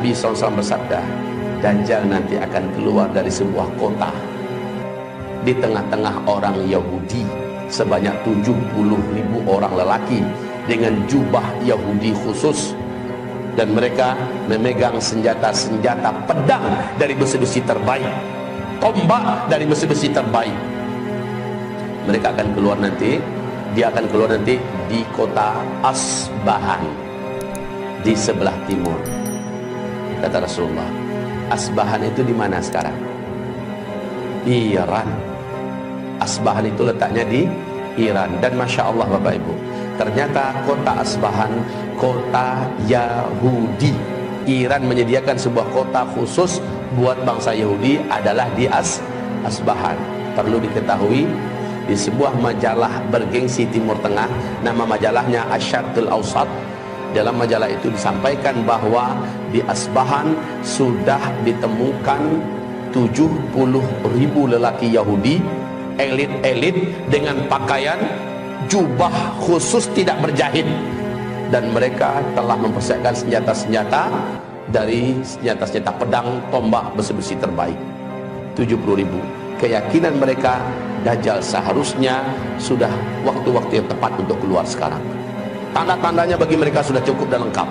Nabi SAW bersabda, Dajjal nanti akan keluar dari sebuah kota di tengah-tengah orang Yahudi sebanyak 70.000 orang lelaki dengan jubah Yahudi khusus, dan mereka memegang senjata-senjata pedang dari besi-besi terbaik, tombak dari besi-besi terbaik. Mereka akan keluar nanti, dia akan keluar nanti di kota Asbahan di sebelah timur. Kata Rasulullah, Asbahan itu di mana sekarang? Iran. Asbahan itu letaknya di Iran. Dan Masya Allah Bapak Ibu, ternyata kota Asbahan kota Yahudi. Iran menyediakan sebuah kota khusus buat bangsa Yahudi adalah di Asbahan. Perlu diketahui, di sebuah majalah bergengsi Timur Tengah, nama majalahnya Asyarqul Awsat, dalam majalah itu disampaikan bahwa di Asbahan sudah ditemukan 70.000 lelaki Yahudi, elit-elit dengan pakaian jubah khusus tidak berjahit, dan mereka telah mempersiapkan senjata-senjata dari senjata-senjata pedang, tombak, besi-besi terbaik. 70.000. Keyakinan mereka, Dajjal seharusnya sudah waktu-waktu yang tepat untuk keluar sekarang. Tanda-tandanya bagi mereka sudah cukup dan lengkap.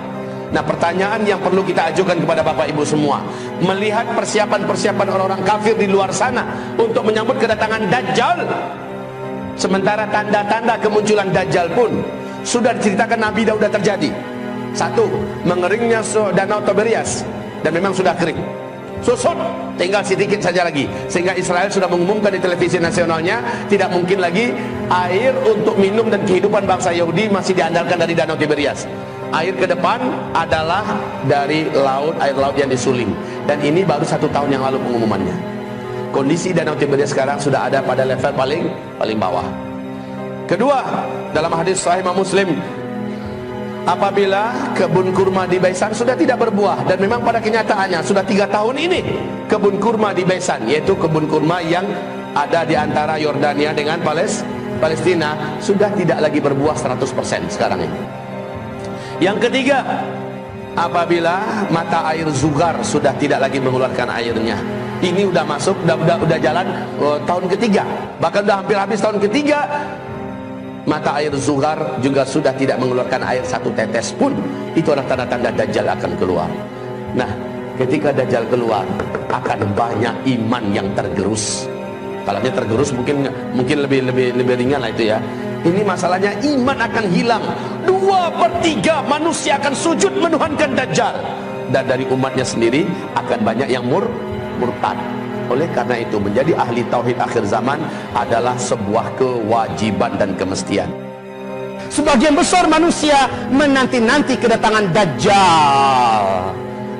Nah, pertanyaan yang perlu kita ajukan kepada Bapak Ibu semua, melihat persiapan-persiapan orang-orang kafir di luar sana untuk menyambut kedatangan Dajjal, sementara tanda-tanda kemunculan Dajjal pun sudah diceritakan Nabi Daud sudah terjadi. Satu, mengeringnya danau Tiberias, dan memang sudah kering, susut, tinggal sedikit saja lagi, sehingga Israel sudah mengumumkan di televisi nasionalnya, tidak mungkin lagi air untuk minum dan kehidupan bangsa Yahudi masih diandalkan dari danau Tiberias. Air ke depan adalah dari laut, air laut yang disuling, dan ini baru 1 tahun yang lalu pengumumannya. Kondisi danau Tiberias sekarang sudah ada pada level paling bawah. Kedua, dalam hadis sahih Muslim, apabila kebun kurma di Baisan sudah tidak berbuah, dan memang pada kenyataannya sudah 3 tahun ini kebun kurma di Baisan, yaitu kebun kurma yang ada di antara Yordania dengan Palestina, sudah tidak lagi berbuah 100% sekarang ini. Yang ketiga, apabila mata air Zugar sudah tidak lagi mengeluarkan airnya. Ini udah masuk, udah jalan tahun ketiga, bahkan udah hampir habis tahun ketiga. Mata air Zugar juga sudah tidak mengeluarkan air 1 tetes pun. Itu adalah tanda-tanda Dajjal akan keluar. Nah, ketika Dajjal keluar, akan banyak iman yang tergerus. Kalau dia tergerus mungkin lebih ringan lah itu ya. Ini masalahnya iman akan hilang. 2/3 manusia akan sujud menuhankan Dajjal, dan dari umatnya sendiri akan banyak yang murtad. Oleh karena itu, menjadi ahli tauhid akhir zaman adalah sebuah kewajiban dan kemestian. Sebagian besar manusia menanti-nanti kedatangan Dajjal,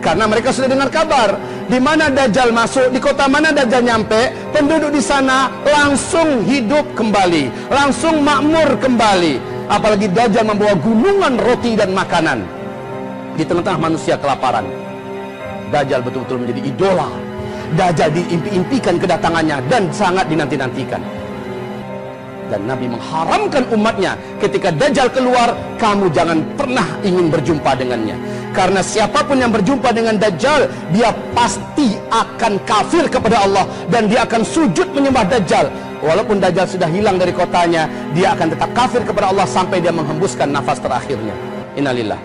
karena mereka sudah dengar kabar di mana Dajjal masuk, di kota mana Dajjal nyampe, penduduk di sana langsung hidup kembali, langsung makmur kembali. Apalagi Dajjal membawa gunungan roti dan makanan di tengah-tengah manusia kelaparan. Dajjal betul-betul menjadi idola. Dajjal diimpi-impikan kedatangannya dan sangat dinanti-nantikan. Dan Nabi mengharamkan umatnya, ketika Dajjal keluar, kamu jangan pernah ingin berjumpa dengannya. Karena siapapun yang berjumpa dengan Dajjal, dia pasti akan kafir kepada Allah, dan dia akan sujud menyembah Dajjal. Walaupun Dajjal sudah hilang dari kotanya, dia akan tetap kafir kepada Allah sampai dia menghembuskan nafas terakhirnya. Innalillah.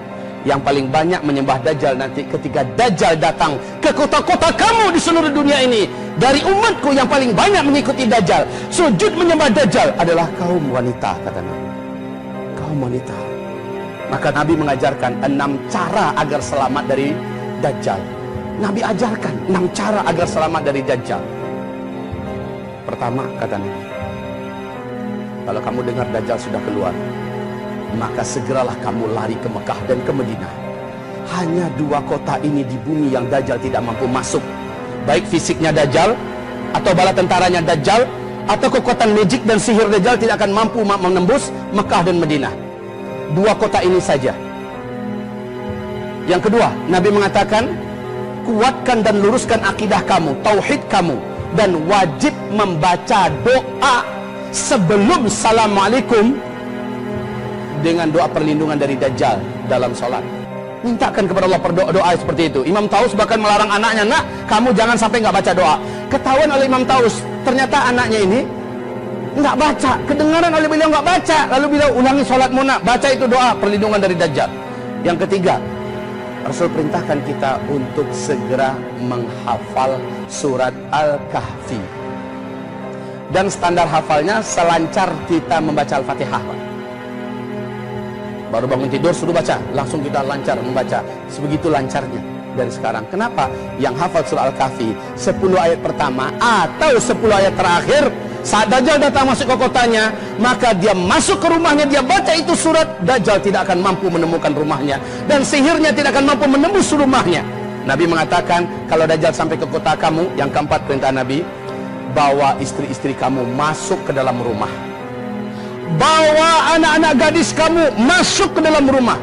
Yang paling banyak menyembah Dajjal nanti ketika Dajjal datang ke kota-kota kamu di seluruh dunia ini. Dari umatku yang paling banyak mengikuti Dajjal, sujud menyembah Dajjal adalah kaum wanita, kata Nabi. Kaum wanita. Maka Nabi mengajarkan 6 cara agar selamat dari Dajjal. Nabi ajarkan 6 cara agar selamat dari Dajjal. Pertama, kata Nabi, kalau kamu dengar Dajjal sudah keluar, maka segeralah kamu lari ke Mekah dan ke Madinah. Hanya 2 kota ini di bumi yang Dajjal tidak mampu masuk. Baik fisiknya Dajjal, atau bala tentaranya Dajjal, atau kekuatan magic dan sihir Dajjal tidak akan mampu menembus Mekah dan Madinah. 2 kota ini saja. Yang kedua, Nabi mengatakan, kuatkan dan luruskan akidah kamu, tauhid kamu, dan wajib membaca doa sebelum Assalamualaikum dengan doa perlindungan dari Dajjal dalam sholat. Mintakan kepada Allah doa seperti itu. Imam Taus bahkan melarang anaknya, nak, kamu jangan sampai nggak baca doa. Ketahuan oleh Imam Taus, ternyata anaknya ini nggak baca. Kedengaran oleh beliau nggak baca. Lalu beliau ulangi sholatmu, nak, baca itu doa perlindungan dari Dajjal. Yang ketiga, Rasul perintahkan kita untuk segera menghafal surat Al-Kahfi. Dan standar hafalnya selancar kita membaca Al-Fatihah. Baru bangun tidur suruh baca, langsung kita lancar membaca. Sebegitu lancarnya dari sekarang. Kenapa? Yang hafal surah Al-Kahfi 10 ayat pertama atau 10 ayat terakhir, saat Dajjal datang masuk ke kotanya, maka dia masuk ke rumahnya, dia baca itu surat, Dajjal tidak akan mampu menemukan rumahnya, dan sihirnya tidak akan mampu menembus rumahnya. Nabi mengatakan, kalau Dajjal sampai ke kota kamu, yang keempat perintah Nabi, bawa istri-istri kamu masuk ke dalam rumah. Bawa anak-anak gadis kamu masuk ke dalam rumah.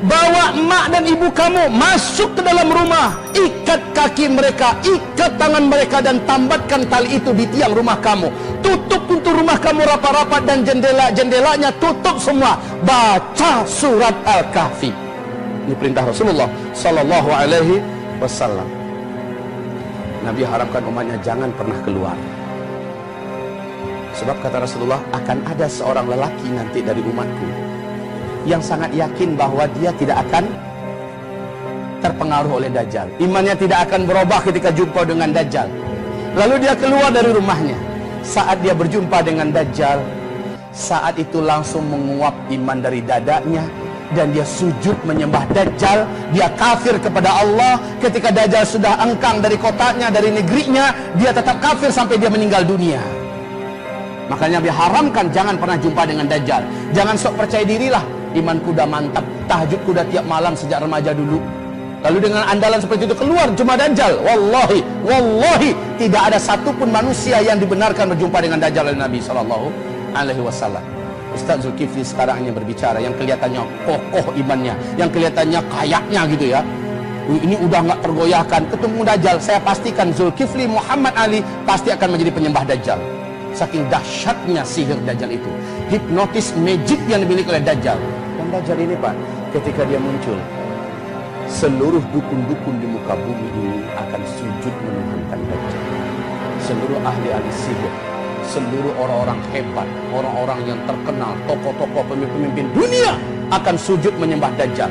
Bawa emak dan ibu kamu masuk ke dalam rumah. Ikat kaki mereka, ikat tangan mereka, dan tambatkan tali itu di tiang rumah kamu. Tutup pintu rumah kamu rapat-rapat, dan jendela-jendelanya tutup semua. Baca surat Al-Kahfi. Ini perintah Rasulullah Sallallahu Alaihi Wasallam. Nabi haramkan umatnya jangan pernah keluar. Sebab kata Rasulullah, akan ada seorang lelaki nanti dari umatku yang sangat yakin bahwa dia tidak akan terpengaruh oleh Dajjal. Imannya tidak akan berubah ketika jumpa dengan Dajjal. Lalu dia keluar dari rumahnya. Saat dia berjumpa dengan Dajjal, saat itu langsung menguap iman dari dadanya, dan dia sujud menyembah Dajjal. Dia kafir kepada Allah. Ketika Dajjal sudah engkang dari kotanya, dari negerinya, dia tetap kafir sampai dia meninggal dunia. Makanya Nabi haramkan jangan pernah jumpa dengan Dajjal. Jangan sok percaya dirilah, imanku udah mantap, tahajudku udah tiap malam sejak remaja dulu. Lalu dengan andalan seperti itu keluar jumpa Dajjal. Wallahi tidak ada satupun manusia yang dibenarkan berjumpa dengan Dajjal oleh Nabi Sallallahu Alaihi Wasallam. Ustaz Zulkifli sekarang ini berbicara, yang kelihatannya kokoh imannya, yang kelihatannya kayaknya gitu ya, ini udah nggak tergoyahkan, ketemu Dajjal, saya pastikan Zulkifli Muhammad Ali pasti akan menjadi penyembah Dajjal. Saking dahsyatnya sihir Dajjal itu, hipnotis magic yang dimiliki oleh Dajjal. Dan Dajjal ini Pak, ketika dia muncul, seluruh dukun-dukun di muka bumi ini akan sujud menuhankan Dajjal. Seluruh ahli-ahli sihir, seluruh orang-orang hebat, orang-orang yang terkenal, tokoh-tokoh pemimpin dunia akan sujud menyembah Dajjal.